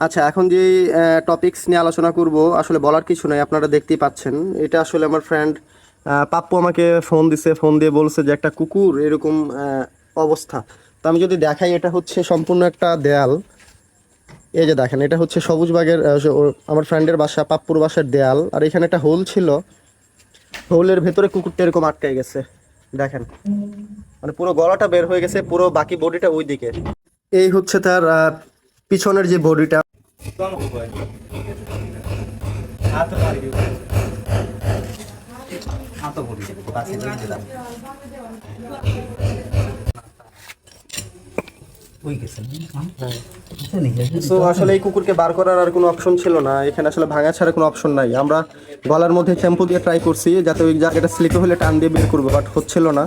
আচ্ছা, এখন যে টপিকস নিয়ে আলোচনা করব আসলে বলার কিছু নাই, আপনারা দেখতেই পাচ্ছেন। এটা আসলে আমার ফ্রেন্ড পাপ্পু আমাকে ফোন দিছে, ফোন দিয়ে বলছে যে একটা কুকুর এরকম অবস্থা। তো আমি যদি দেখাই, এটা হচ্ছে সম্পূর্ণ একটা দেয়াল। এই যে দেখেন, এটা হচ্ছে সবুজবাগের আমার ফ্রেন্ডের বাসা, পাপ্পুর বাসার দেয়াল। আর এখানে একটা হোল ছিল, হোলের ভেতরে কুকুরটা এরকম আটকে গেছে। দেখেন, মানে পুরো গলাটা বের হয়ে গেছে, পুরো বাকি বডিটা ওই দিকে। এই হচ্ছে তার পিছনের যে বডিটা। তো আসলে এই কুকুরকে বার করার আর কোনো অপশন ছিল না, এখানে আসলে ভাঙা ছাড়া কোনো অপশন নাই। আমরা গলার মধ্যে শ্যাম্পু দিয়ে ট্রাই করছি যাতে ওই জায়গাটা স্লিপে হলে টান দিয়ে বের করবো, বাট হচ্ছিল না।